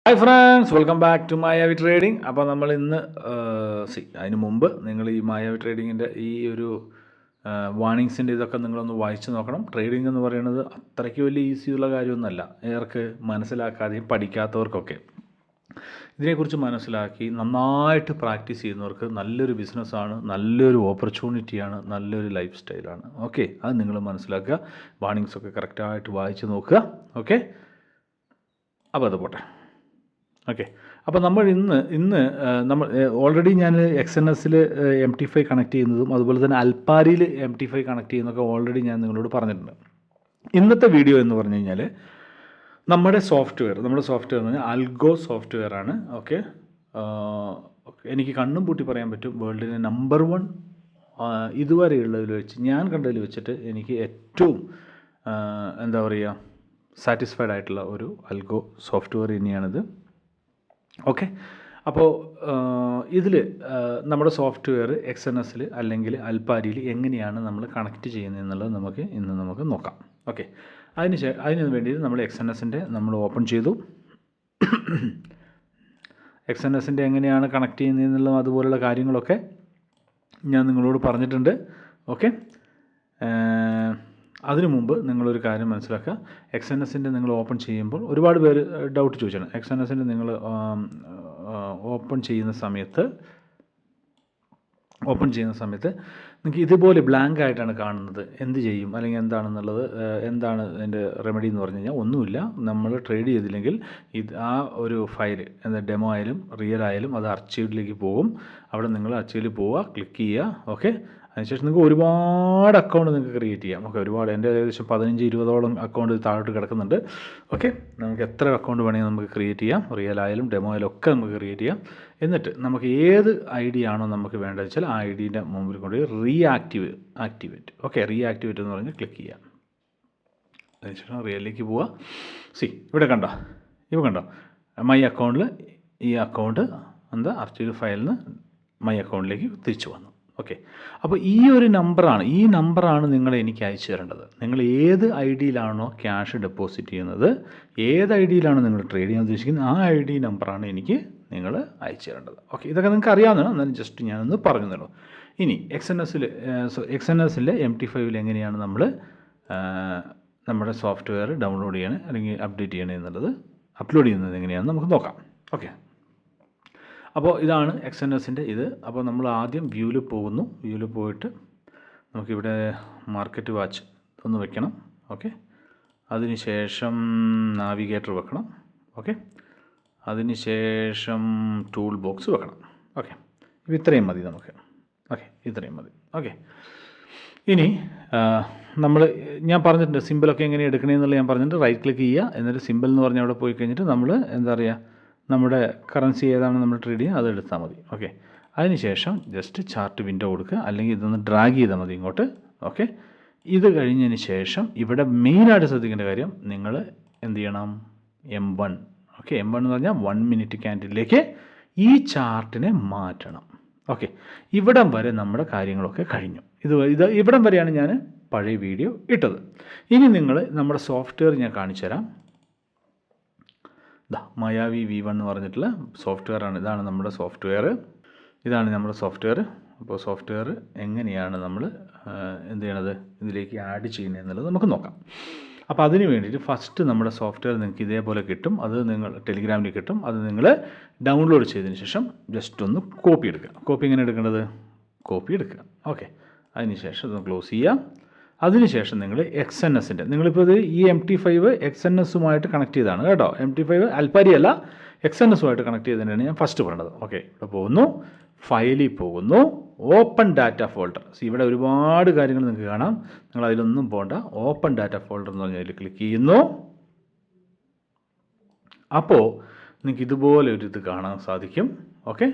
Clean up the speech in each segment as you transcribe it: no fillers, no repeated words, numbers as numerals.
Hi friends, welcome back to Mayavi trading. അപ്പോൾ നമ്മൾ ഇന്ന് അതിന് മുമ്പ് നിങ്ങൾ ഈ മായാവി ട്രേഡിങ്ങിൻ്റെ ഈ ഒരു വാർണിങ്സിൻ്റെ ഇതൊക്കെ നിങ്ങളൊന്ന് വായിച്ച് നോക്കണം. ട്രേഡിംഗ് എന്ന് പറയുന്നത് അത്രയ്ക്ക് വലിയ ഈസിയുള്ള കാര്യമൊന്നുമല്ല. ഏർക്ക് മനസ്സിലാക്കാതെയും പഠിക്കാത്തവർക്കൊക്കെ ഇതിനെക്കുറിച്ച് മനസ്സിലാക്കി നന്നായിട്ട് പ്രാക്ടീസ് ചെയ്യുന്നവർക്ക് നല്ലൊരു ബിസിനസ്സാണ്, നല്ലൊരു ഓപ്പർച്യൂണിറ്റിയാണ്, നല്ലൊരു ലൈഫ് സ്റ്റൈലാണ്. ഓക്കെ, അത് നിങ്ങൾ മനസ്സിലാക്കുക. വാർണിങ്സൊക്കെ കറക്റ്റായിട്ട് വായിച്ച് നോക്കുക. ഓക്കെ, അപ്പോൾ അത് പോട്ടെ. ഓക്കെ, അപ്പോൾ നമ്മൾ ഇന്ന് നമ്മൾ ഓൾറെഡി ഞാൻ XNSൽ MT5 കണക്ട് ചെയ്യുന്നതും അതുപോലെ തന്നെ അൽപ്പാരിയിൽ MT5 കണക്ട് ചെയ്യുന്നതൊക്കെ ഓൾറെഡി ഞാൻ നിങ്ങളോട് പറഞ്ഞിട്ടുണ്ട്. ഇന്നത്തെ വീഡിയോ എന്ന് പറഞ്ഞു കഴിഞ്ഞാൽ നമ്മുടെ സോഫ്റ്റ്വെയർ എന്ന് പറഞ്ഞാൽ അൽഗോ സോഫ്റ്റ്വെയർ ആണ്. ഓക്കെ, എനിക്ക് കണ്ണും പൂട്ടി പറയാൻ പറ്റും, വേൾഡിലെ നമ്പർ 1 ഇതുവരെയുള്ളതിൽ വെച്ച് ഞാൻ കണ്ടതിൽ വെച്ചിട്ട് എനിക്ക് ഏറ്റവും എന്താ പറയുക സാറ്റിസ്ഫൈഡ് ആയിട്ടുള്ള ഒരു അൽഗോ സോഫ്റ്റ്വെയർ തന്നെയാണിത്. ഓക്കെ, അപ്പോൾ ഇതിൽ നമ്മുടെ സോഫ്റ്റ്വെയർ XNSൽ അല്ലെങ്കിൽ അൽപ്പാരിയിൽ എങ്ങനെയാണ് നമ്മൾ കണക്ട് ചെയ്യുന്നത് എന്നുള്ളത് ഇന്ന് നമുക്ക് നോക്കാം. ഓക്കെ, അതിന് വേണ്ടി നമ്മൾ XNSൻ്റെ നമ്മൾ ഓപ്പൺ ചെയ്തു. XNSൻ്റെ എങ്ങനെയാണ് കണക്ട് ചെയ്യുന്നതെന്നുള്ളതും അതുപോലുള്ള കാര്യങ്ങളൊക്കെ ഞാൻ നിങ്ങളോട് പറഞ്ഞിട്ടുണ്ട്. ഓക്കെ, അതിനു മുമ്പ് നിങ്ങളൊരു കാര്യം മനസ്സിലാക്കുക. XNSൻ്റെ നിങ്ങൾ ഓപ്പൺ ചെയ്യുമ്പോൾ ഒരുപാട് പേര് ഡൗട്ട് ചോദിച്ചാണ്. XNSൻ്റെ നിങ്ങൾ ഓപ്പൺ ചെയ്യുന്ന സമയത്ത് നിങ്ങൾക്ക് ഇതുപോലെ ബ്ലാങ്ക് ആയിട്ടാണ് കാണുന്നത്. എന്ത് ചെയ്യും അല്ലെങ്കിൽ എന്താണെന്നുള്ളത്, എന്താണ് അതിൻ്റെ റെമഡി എന്ന് പറഞ്ഞു കഴിഞ്ഞാൽ ഒന്നുമില്ല. നമ്മൾ ട്രേഡ് ചെയ്തില്ലെങ്കിൽ ആ ഒരു ഫയൽ ഡെമോ ആയാലും റിയൽ ആയാലും അത് അർച്ചീവ്ഡിലേക്ക് പോകും. അവിടെ നിങ്ങൾ അർച്ചീവിൽ പോവുക, ക്ലിക്ക് ചെയ്യുക. ഓക്കെ, അതിനുശേഷം നിങ്ങൾക്ക് ഒരുപാട് അക്കൗണ്ട് നിങ്ങൾക്ക് ക്രിയേറ്റ് ചെയ്യാം. ഓക്കെ, ഒരുപാട്, എൻ്റെ ഏകദേശം 15-20ഓളം അക്കൗണ്ട് താഴോട്ട് കിടക്കുന്നുണ്ട്. ഓക്കെ, നമുക്ക് എത്ര അക്കൗണ്ട് വേണമെങ്കിൽ നമുക്ക് ക്രിയേറ്റ് ചെയ്യാം. റിയൽ ആയാലും ഡെമോ ആയാലും ഒക്കെ നമുക്ക് ക്രിയേറ്റ് ചെയ്യാം. എന്നിട്ട് നമുക്ക് ഏത് ID ആണോ നമുക്ക് വേണ്ടത് വെച്ചാൽ ആ IDയുടെ മുമ്പിൽ കൊണ്ടുപോയി ആക്ടിവേറ്റ്. ഓക്കെ, റീആക്ടിവേറ്റ് എന്ന് പറഞ്ഞ് ക്ലിക്ക് ചെയ്യാം. അതിനുശേഷം റിയലിലേക്ക് പോവുക. ഇവിടെ കണ്ടോ മൈ അക്കൗണ്ടിൽ ഈ അക്കൗണ്ട് അർച്ചീവ് ഫയലിൽ നിന്ന് മൈ അക്കൗണ്ടിലേക്ക് തിരിച്ചു വന്നു. ഓക്കെ, അപ്പോൾ ഈ നമ്പറാണ് നിങ്ങൾ എനിക്ക് അയച്ചു തരേണ്ടത്. നിങ്ങൾ ഏത് IDയിലാണോ ക്യാഷ് ഡെപ്പോസിറ്റ് ചെയ്യുന്നത്, ഏത് IDയിലാണോ നിങ്ങൾ ട്രേഡ് ചെയ്യാൻ ഉദ്ദേശിക്കുന്നത്, ആ ID നമ്പറാണ് എനിക്ക് നിങ്ങൾ അയച്ചു തരേണ്ടത്. ഓക്കെ, ഇതൊക്കെ നിങ്ങൾക്ക് അറിയാവുന്നതാണ്, എന്നാലും ജസ്റ്റ് ഞാനൊന്ന് പറഞ്ഞു തരുന്നു. ഇനി XNSലെ MT5ൽ എങ്ങനെയാണ് നമ്മൾ നമ്മുടെ സോഫ്റ്റ്വെയർ ഡൗൺലോഡ് ചെയ്യണേ അല്ലെങ്കിൽ അപ്ഡേറ്റ് ചെയ്യണേ എന്നുള്ളത്, അപ്ലോഡ് ചെയ്യുന്നത് എങ്ങനെയാണെന്ന് നമുക്ക് നോക്കാം. ഓക്കെ, അപ്പോൾ ഇതാണ് XNSൻ്റെ ഇത്. അപ്പോൾ നമ്മൾ ആദ്യം വ്യൂവിൽ പോകുന്നു. വ്യൂവിൽ പോയിട്ട് നമുക്കിവിടെ മാർക്കറ്റ് വാച്ച് ഒന്ന് വെക്കണം. ഓക്കെ, അതിനുശേഷം നാവിഗേറ്റർ വെക്കണം. ഓക്കെ, അതിനുശേഷം ടൂൾ ബോക്സ് വെക്കണം. ഓക്കെ, ഇപ്പോൾ ഇത്രയും മതി നമുക്ക്. ഓക്കെ, ഇത്രയും മതി. ഓക്കെ, ഇനി ഞാൻ പറഞ്ഞിട്ടുണ്ട് സിമ്പിളൊക്കെ എങ്ങനെ എടുക്കണമെന്നുള്ളത് ഞാൻ പറഞ്ഞിട്ടുണ്ട്. റൈറ്റ് ക്ലിക്ക് ചെയ്യുക, എന്നിട്ട് സിമ്പിൾ എന്ന് പറഞ്ഞാൽ അവിടെ പോയി കഴിഞ്ഞിട്ട് നമ്മൾ നമ്മുടെ കറൻസി ഏതാണ് നമ്മൾ ട്രേഡ് ചെയ്യുക അത് എടുത്താൽ മതി. ഓക്കെ, അതിനുശേഷം ജസ്റ്റ് ചാർട്ട് വിൻഡോ കൊടുക്കുക, അല്ലെങ്കിൽ ഇതൊന്ന് ഡ്രാഗ് ചെയ്താൽ മതി ഇങ്ങോട്ട്. ഓക്കെ, ഇത് കഴിഞ്ഞതിന് ശേഷം ഇവിടെ മെയിനായിട്ട് ശ്രദ്ധിക്കേണ്ട കാര്യം, നിങ്ങൾ എന്ത് ചെയ്യണം, M1. ഓക്കെ, M1 എന്ന് പറഞ്ഞാൽ 1 മിനിറ്റ് ക്യാൻഡിലേക്ക് ഈ ചാർട്ടിനെ മാറ്റണം. ഓക്കെ, ഇവിടം വരെ നമ്മുടെ കാര്യങ്ങളൊക്കെ കഴിഞ്ഞു. ഇവിടം വരെയാണ് ഞാൻ പഴയ വീഡിയോ ഇട്ടത്. ഇനി നിങ്ങൾ നമ്മുടെ സോഫ്റ്റ്വെയർ ഞാൻ കാണിച്ചു തരാം. മായാവി V1 എന്ന് പറഞ്ഞിട്ടുള്ള സോഫ്റ്റ്വെയർ ആണ്. ഇതാണ് നമ്മുടെ സോഫ്റ്റ്വെയർ. അപ്പോൾ സോഫ്റ്റ്വെയർ എങ്ങനെയാണ് നമ്മൾ എന്ത് ചെയ്യണത്, ഇതിലേക്ക് ആഡ് ചെയ്യുന്നത് എന്നുള്ളത് നമുക്ക് നോക്കാം. അപ്പോൾ അതിന് വേണ്ടിയിട്ട് ഫസ്റ്റ് നമ്മുടെ സോഫ്റ്റ്വെയർ നിങ്ങൾക്ക് ഇതേപോലെ കിട്ടും. അത് നിങ്ങൾ ടെലിഗ്രാമിൽ കിട്ടും. അത് നിങ്ങൾ ഡൗൺലോഡ് ചെയ്തതിന് ശേഷം ജസ്റ്റ് ഒന്ന് കോപ്പി എടുക്കുക. കോപ്പി എങ്ങനെ എടുക്കേണ്ടത്, കോപ്പി എടുക്കുക. ഓക്കെ, അതിന് ശേഷം ഇതൊന്ന് ക്ലോസ് ചെയ്യുക. അതിനുശേഷം നിങ്ങൾ XNSൻ്റെ, നിങ്ങളിപ്പോൾ ഇത് ഈ MT5 XNSുമായിട്ട് കണക്ട് ചെയ്താണ് കേട്ടോ. MT5 അൽപ്പാരി അല്ല, XNSുമായിട്ട് കണക്ട് ചെയ്തതിനാണ് ഞാൻ ഫസ്റ്റ് പറയേണ്ടത്. ഓക്കെ, ഇവിടെ പോകുന്നു, ഫയലിൽ പോകുന്നു, ഓപ്പൺ ഡാറ്റ ഫോൾഡർ. ഇവിടെ ഒരുപാട് കാര്യങ്ങൾ നിങ്ങൾക്ക് കാണാം, നിങ്ങൾ അതിലൊന്നും പോകണ്ട. ഓപ്പൺ ഡാറ്റ ഫോൾഡർ എന്ന് പറഞ്ഞാൽ അതിൽ ക്ലിക്ക് ചെയ്യുന്നു. അപ്പോൾ നിങ്ങൾക്ക് ഇതുപോലെ ഒരു ഇത് കാണാൻ സാധിക്കും. ഓക്കെ,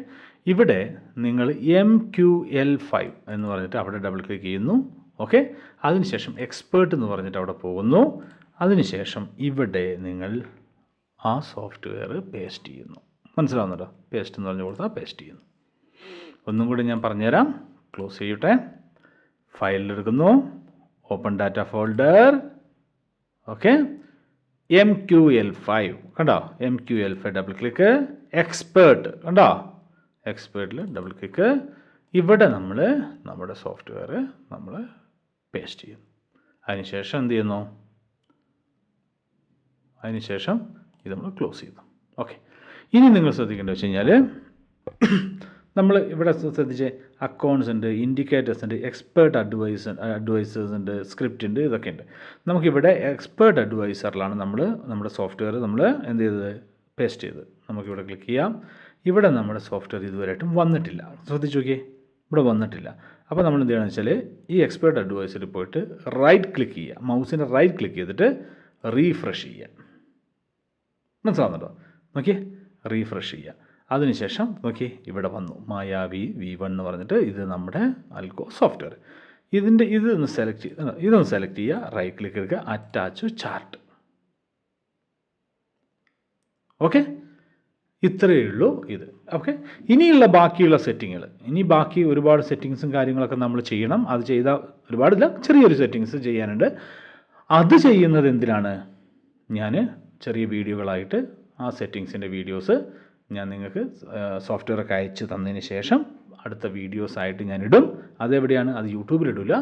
ഇവിടെ നിങ്ങൾ MQL5 എന്ന് പറഞ്ഞിട്ട് അവിടെ ഡബിൾ ക്ലിക്ക് ചെയ്യുന്നു. ഓക്കെ, അതിനുശേഷം എക്സ്പേർട്ട് എന്ന് പറഞ്ഞിട്ട് അവിടെ പോകുന്നു. അതിനുശേഷം ഇവിടെ നിങ്ങൾ ആ സോഫ്റ്റ്വെയർ പേസ്റ്റ് ചെയ്യുന്നു. മനസ്സിലാവുന്നുണ്ടോ? പേസ്റ്റ് എന്ന് പറഞ്ഞു കൊടുത്താൽ പേസ്റ്റ് ചെയ്യുന്നു. ഒന്നും കൂടി ഞാൻ പറഞ്ഞുതരാം. ക്ലോസ് ചെയ്യട്ടെ. ഫയലിലെടുക്കുന്നു, open data folder. Okay, MQL5 കണ്ടോ, MQL5 ഡബിൾ ക്ലിക്ക്. എക്സ്പേർട്ട് കണ്ടോ, എക്സ്പേർട്ടിൽ ഡബിൾ ക്ലിക്ക്. ഇവിടെ നമ്മൾ നമ്മുടെ സോഫ്റ്റ്വെയർ നമ്മൾ പേസ്റ്റ് ചെയ്യുന്നു. അതിനുശേഷം എന്ത് ചെയ്യുന്നു, അതിനുശേഷം ഇത് നമ്മൾ ക്ലോസ് ചെയ്യുന്നു. ഓക്കെ, ഇനി നിങ്ങൾ ശ്രദ്ധിക്കേണ്ടത് വെച്ച് കഴിഞ്ഞാൽ നമ്മൾ ഇവിടെ ശ്രദ്ധിച്ച് അക്കൗണ്ട്സ് ഉണ്ട്, ഇൻഡിക്കേറ്റേഴ്സ് ഉണ്ട്, എക്സ്പേർട്ട് അഡ്വൈസേഴ്സ് ഉണ്ട്, സ്ക്രിപ്റ്റ് ഉണ്ട്, ഇതൊക്കെ ഉണ്ട്. നമുക്കിവിടെ എക്സ്പേർട്ട് അഡ്വൈസറിലാണ് നമ്മുടെ സോഫ്റ്റ്വെയർ നമ്മൾ എന്ത് ചെയ്തത്, പേസ്റ്റ് ചെയ്ത്. നമുക്കിവിടെ ക്ലിക്ക് ചെയ്യാം. ഇവിടെ നമ്മുടെ സോഫ്റ്റ്വെയർ ഇതുവരെയായിട്ടും വന്നിട്ടില്ല. ശ്രദ്ധിച്ച് നോക്കിയേ, ഇവിടെ വന്നിട്ടില്ല. അപ്പോൾ നമ്മൾ എന്ത് ചെയ്യണമെന്ന് വെച്ചാൽ ഈ എക്സ്പേർട്ട് അഡ്വൈസറിൽ പോയിട്ട് റൈറ്റ് ക്ലിക്ക് ചെയ്യുക, മൗസിൻ്റെ റൈറ്റ് ക്ലിക്ക് ചെയ്തിട്ട് റീഫ്രഷ് ചെയ്യുക. മനസ്സിലാവുന്നുണ്ടോ? നോക്കിയേ, റീഫ്രഷ് ചെയ്യുക. അതിനുശേഷം നോക്കി ഇവിടെ വന്നു മായാവി V1 എന്ന് പറഞ്ഞിട്ട്, ഇത് നമ്മുടെ അൽഗോ സോഫ്റ്റ്വെയർ. ഇതൊന്ന് സെലക്ട് ചെയ്യുക, റൈറ്റ് ക്ലിക്ക് എടുക്കുക, അറ്റാച്ച് ചാർട്ട്. ഓക്കെ, ഇത്രയേ ഉള്ളൂ ഇത്. ഓക്കെ, ഇനിയുള്ള ബാക്കിയുള്ള സെറ്റിങ്ങുകൾ, ബാക്കി ഒരുപാട് സെറ്റിങ്സും കാര്യങ്ങളൊക്കെ നമ്മൾ ചെയ്യണം. അത് ചെയ്താൽ ഒരുപാടില്ല, ചെറിയൊരു സെറ്റിങ്സ് ചെയ്യാനുണ്ട്. അത് ചെയ്യുന്നത് എന്തിനാണ്, ഞാൻ ചെറിയ വീഡിയോകളായിട്ട് ആ സെറ്റിങ്സിൻ്റെ വീഡിയോസ് ഞാൻ നിങ്ങൾക്ക് സോഫ്റ്റ്വെയറൊക്കെ അയച്ച് തന്നതിന് ശേഷം അടുത്ത വീഡിയോസായിട്ട് ഞാൻ ഇടും. അതെവിടെയാണ്, അത് യൂട്യൂബിലിടില്ല,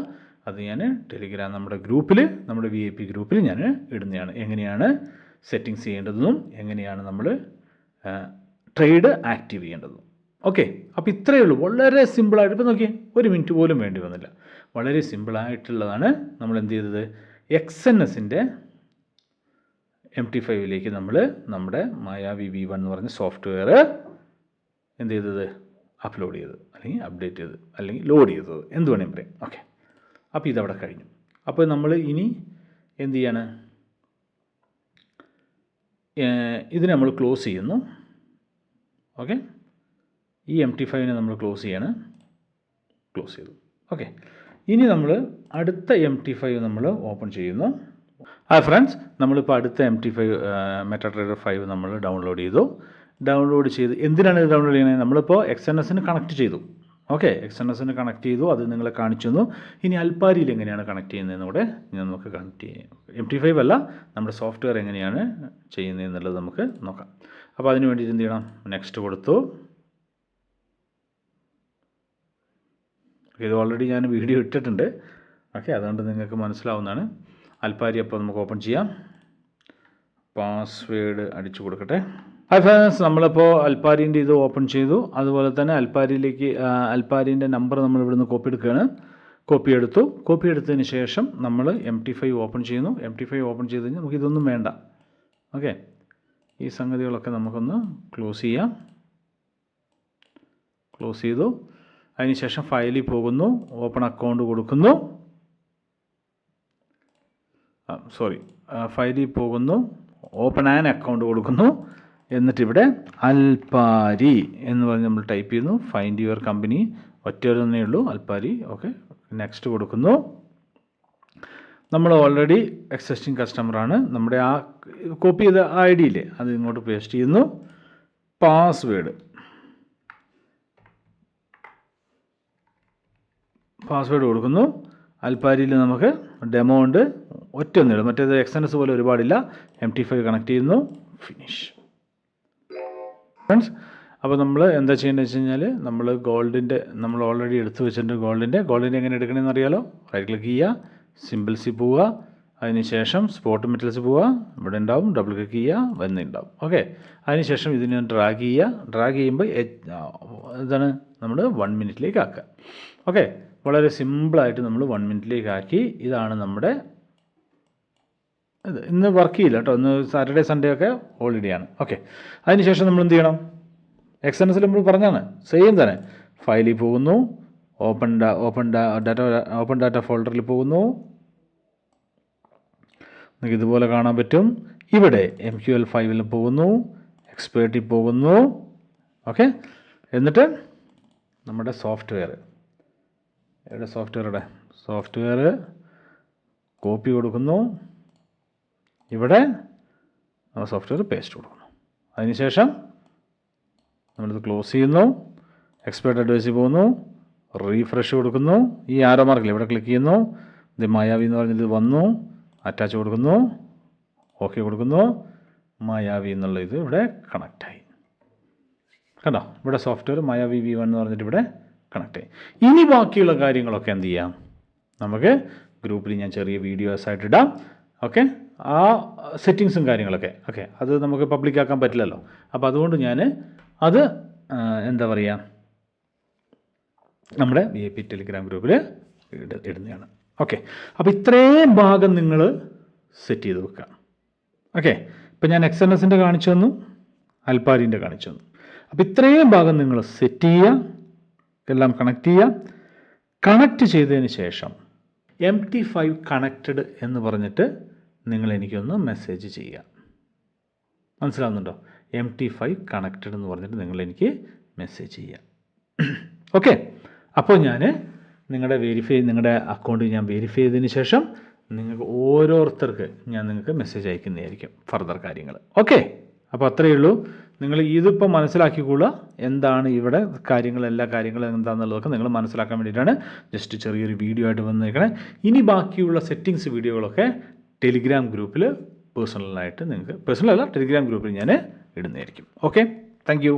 അത് ഞാൻ ടെലിഗ്രാം നമ്മുടെ ഗ്രൂപ്പിൽ, നമ്മുടെ VIP ഗ്രൂപ്പിൽ ഞാൻ ഇടുന്നതാണ്. എങ്ങനെയാണ് സെറ്റിങ്സ് ചെയ്യേണ്ടതെന്നും എങ്ങനെയാണ് നമ്മൾ ട്രേഡ് ആക്റ്റീവ് ചെയ്യേണ്ടതും. ഓക്കെ, അപ്പോൾ ഇത്രയേ ഉള്ളൂ. വളരെ സിമ്പിളായിട്ട്, ഇപ്പോൾ നോക്കിയേ, 1 മിനിറ്റ് പോലും വേണ്ടി വന്നില്ല. വളരെ സിമ്പിളായിട്ടുള്ളതാണ്. നമ്മൾ എന്ത് ചെയ്തത്, XNSൻ്റെ MT5ലേക്ക് നമ്മൾ നമ്മുടെ മായാവി V1 എന്ന് പറഞ്ഞ സോഫ്റ്റ്വെയർ എന്ത് ചെയ്തത്, അപ്ലോഡ് ചെയ്തത്, അല്ലെങ്കിൽ അപ്ഡേറ്റ് ചെയ്തത്, അല്ലെങ്കിൽ ലോഡ് ചെയ്തത്, എന്ത് വേണമെങ്കിലും പറയാം. ഓക്കെ, അപ്പോൾ ഇതവിടെ കഴിഞ്ഞു. അപ്പോൾ നമ്മൾ ഇനി എന്ത് ചെയ്യാണ്, ഇതിനെ നമ്മൾ ക്ലോസ് ചെയ്യുന്നു. ഓക്കെ, ഈ MT5നെ നമ്മൾ ക്ലോസ് ചെയ്യാണ്, ക്ലോസ് ചെയ്തു. ഓക്കെ, ഇനി നമ്മൾ അടുത്ത MT5 നമ്മൾ ഓപ്പൺ ചെയ്യുന്നു. ഫ്രണ്ട്സ്, നമ്മളിപ്പോൾ അടുത്ത MT5 MetaTrader 5 നമ്മൾ ഡൗൺലോഡ് ചെയ്ത് എന്തിനാണ് ഇത് ഡൗൺലോഡ് ചെയ്യുന്നത്, നമ്മളിപ്പോൾ XNSന് കണക്ട് ചെയ്തു. ഓക്കെ, XNSന് കണക്ട് ചെയ്തു, അത് നിങ്ങളെ കാണിച്ചു തന്നു. ഇനി അൽപ്പാരിയിൽ എങ്ങനെയാണ് കണക്ട് ചെയ്യുന്നതെന്ന് കൂടെ നമുക്ക് കണക്ട് ചെയ്യാം. MT5 അല്ല, നമ്മുടെ സോഫ്റ്റ്വെയർ എങ്ങനെയാണ് ചെയ്യുന്നതെന്നുള്ളത് നമുക്ക് നോക്കാം. അപ്പോൾ അതിന് വേണ്ടിയിട്ട് എന്ത് ചെയ്യണം, നെക്സ്റ്റ് കൊടുത്തു. ഇത് ഓൾറെഡി ഞാൻ വീഡിയോ ഇട്ടിട്ടുണ്ട്. ഓക്കെ, അതുകൊണ്ട് നിങ്ങൾക്ക് മനസ്സിലാവുന്നതാണ്. അൽപ്പാരി അപ്പോൾ നമുക്ക് ഓപ്പൺ ചെയ്യാം. പാസ്വേഡ് അടിച്ചു കൊടുക്കട്ടെ. ഫ്രണ്ട്സ്, നമ്മളിപ്പോൾ അൽപ്പാരിൻ്റെ ഇത് ഓപ്പൺ ചെയ്തു. അതുപോലെ തന്നെ അൽപ്പാരിൻ്റെ നമ്പർ നമ്മൾ ഇവിടുന്ന് കോപ്പി എടുക്കുകയാണ്. കോപ്പി എടുത്തതിന് ശേഷം നമ്മൾ MT5 ഓപ്പൺ ചെയ്യുന്നു. MT5 ഓപ്പൺ ചെയ്ത് കഴിഞ്ഞാൽ നമുക്കിതൊന്നും വേണ്ട. ഓക്കെ, ഈ സംഗതികളൊക്കെ നമുക്കൊന്ന് ക്ലോസ് ചെയ്യാം. ക്ലോസ് ചെയ്തു. അതിനുശേഷം ഫയലിൽ പോകുന്നു, ഓപ്പൺ അക്കൗണ്ട് കൊടുക്കുന്നു. ഫയലിൽ പോകുന്നു, ഓപ്പൺ ആൻ അക്കൗണ്ട് കൊടുക്കുന്നു. എന്നിട്ടിവിടെ അൽപ്പാരി എന്ന് പറഞ്ഞ് നമ്മൾ ടൈപ്പ് ചെയ്യുന്നു. ഫൈൻഡ് യുവർ കമ്പനി, ഒറ്റൊരെണ്ണേ ഉള്ളൂ, അൽപ്പാരി. ഓക്കെ, നെക്സ്റ്റ് കൊടുക്കുന്നു. നമ്മൾ ഓൾറെഡി എക്സിസ്റ്റിംഗ് കസ്റ്റമറാണ്. നമ്മുടെ ആ കോപ്പി ചെയ്ത ID ഇല്ലേ, അത് ഇങ്ങോട്ട് പേസ്റ്റ് ചെയ്യുന്നു. പാസ്വേഡ് കൊടുക്കുന്നു. അൽപ്പാരിയിൽ നമുക്ക് ഡെമോ ഉണ്ട്, ഒറ്റൊന്നേ ഉള്ളൂ. മറ്റേത് XNS പോലെ ഒരുപാടില്ല. MT5 കണക്ട് ചെയ്യുന്നു, ഫിനിഷ്. ഫ്രണ്ട്സ്, അപ്പോൾ നമ്മൾ എന്താ ചെയ്യേണ്ടത് വെച്ച് കഴിഞ്ഞാൽ, നമ്മൾ ഓൾറെഡി എടുത്തു വെച്ചിട്ടുണ്ട് ഗോൾഡിൻ്റെ എങ്ങനെ എടുക്കണമെന്ന് അറിയാലോ. റൈറ്റ് ക്ലിക്ക് ചെയ്യുക, സിമ്പിൾസിൽ പോവുക, അതിനുശേഷം സ്പോട്ട് മെറ്റൽസ് പോവുക, ഇവിടെ ഉണ്ടാവും, ഡബിൾ ക്ലിക്ക് ചെയ്യുക, വന്നിട്ടുണ്ടാവും. ഓക്കെ, അതിനുശേഷം ഇതിനെ ഡ്രാഗ് ചെയ്യുമ്പോൾ ഇതാണ് നമ്മൾ 1 മിനിറ്റിലേക്ക് ആക്കുക. ഓക്കെ, വളരെ സിമ്പിളായിട്ട് നമ്മൾ 1 മിനിറ്റിലേക്ക് ആക്കി. ഇതാണ് നമ്മുടെ ഇത്. ഇന്ന് വർക്ക് ചെയ്യില്ല കേട്ടോ, ഇന്ന് സാറ്റർഡേ സൺഡേ ഒക്കെ ഹോളിഡേ ആണ്. ഓക്കെ, അതിനുശേഷം നമ്മൾ എന്ത് ചെയ്യണം, XNSൽ നമ്മൾ പറഞ്ഞാണ് സെയിം തന്നെ. ഫയലിൽ പോകുന്നു, ഓപ്പൺ ഡാറ്റ ഫോൾഡറിൽ പോകുന്നു. നിങ്ങൾക്ക് ഇതുപോലെ കാണാൻ പറ്റും. ഇവിടെ MQL5ൽ പോകുന്നു, എക്സ്പേർട്ടിൽ പോകുന്നു. ഓക്കെ, എന്നിട്ട് നമ്മുടെ സോഫ്റ്റ്വെയർ കോപ്പി കൊടുക്കുന്നു. ഇവിടെ നമ്മൾ സോഫ്റ്റ്വെയർ പേസ്റ്റ് കൊടുക്കുന്നു. അതിനുശേഷം നമ്മളിത് ക്ലോസ് ചെയ്യുന്നു, എക്സ്പേർട്ട് അഡ്വൈസിൽ പോകുന്നു, റീഫ്രഷ് കൊടുക്കുന്നു. ഈ ആരോ മാർക്കിൽ ഇവിടെ ക്ലിക്ക് ചെയ്യുന്നു. ഇത് മായാവി എന്ന് പറഞ്ഞത് വന്നു, അറ്റാച്ച് കൊടുക്കുന്നു. ഓക്കെ കൊടുക്കുന്നു. മായാവി എന്നുള്ള ഇത് ഇവിടെ കണക്റ്റായി. കണ്ടോ, ഇവിടെ സോഫ്റ്റ്വെയർ മായാവി V1 എന്ന് പറഞ്ഞിട്ട് ഇവിടെ കണക്റ്റായി. ഇനി ബാക്കിയുള്ള കാര്യങ്ങളൊക്കെ എന്ത് ചെയ്യാം, നമുക്ക് ഗ്രൂപ്പിൽ ഞാൻ ചെറിയ വീഡിയോസ് ആയിട്ട് ഇടാം. ഓക്കെ, ആ സെറ്റിങ്സും കാര്യങ്ങളൊക്കെ ഓക്കെ, അത് നമുക്ക് പബ്ലിക് ആക്കാൻ പറ്റില്ലല്ലോ. അപ്പോൾ അതുകൊണ്ട് ഞാൻ അത് എന്താ പറയുക, നമ്മുടെ VIP ടെലിഗ്രാം ഗ്രൂപ്പിൽ ഇടുന്നതാണ്. ഓക്കെ, അപ്പോൾ ഇത്രയും ഭാഗം നിങ്ങൾ സെറ്റ് ചെയ്ത് വെക്കുക. ഓക്കെ, ഇപ്പോൾ ഞാൻ XNSൻ്റെ കാണിച്ചു തന്നു, അൽപ്പാരിൻ്റെ കാണിച്ചു തന്നു. അപ്പോൾ ഇത്രയും ഭാഗം നിങ്ങൾ സെറ്റ് ചെയ്യുക, എല്ലാം കണക്ട് ചെയ്യുക. കണക്ട് ചെയ്തതിന് ശേഷം MT5 കണക്റ്റഡ് എന്ന് പറഞ്ഞിട്ട് നിങ്ങൾ എനിക്കൊന്ന് മെസ്സേജ് ചെയ്യുക. മനസ്സിലാവുന്നുണ്ടോ? MT5 കണക്റ്റഡ് എന്ന് പറഞ്ഞിട്ട് നിങ്ങൾ എനിക്ക് മെസ്സേജ് ചെയ്യുക. ഓക്കെ, അപ്പോൾ ഞാൻ നിങ്ങളുടെ അക്കൗണ്ട് ഞാൻ വെരിഫൈ ചെയ്തതിന് ശേഷം നിങ്ങൾക്ക് ഓരോരുത്തർക്ക് ഞാൻ നിങ്ങൾക്ക് മെസ്സേജ് അയക്കുന്നതായിരിക്കും ഫർദർ കാര്യങ്ങൾ. ഓക്കെ, അപ്പോൾ അത്രയേ ഉള്ളൂ. നിങ്ങൾ ഇതിപ്പോൾ മനസ്സിലാക്കിക്കൊള്ളുക, എന്താണ് ഇവിടെ കാര്യങ്ങൾ, എല്ലാ കാര്യങ്ങളും എന്താണെന്നുള്ളതൊക്കെ നിങ്ങൾ മനസ്സിലാക്കാൻ വേണ്ടിയിട്ടാണ് ജസ്റ്റ് ചെറിയൊരു വീഡിയോ ആയിട്ട് വന്നിരിക്കണേ. ഇനി ബാക്കിയുള്ള സെറ്റിങ്സ് വീഡിയോകളൊക്കെ ടെലിഗ്രാം ഗ്രൂപ്പിൽ പേഴ്സണലായിട്ട് നിങ്ങൾക്ക്, പേഴ്സണലല്ല ടെലിഗ്രാം ഗ്രൂപ്പിൽ ഞാൻ ഇടുന്നതായിരിക്കും. Okay, thank you.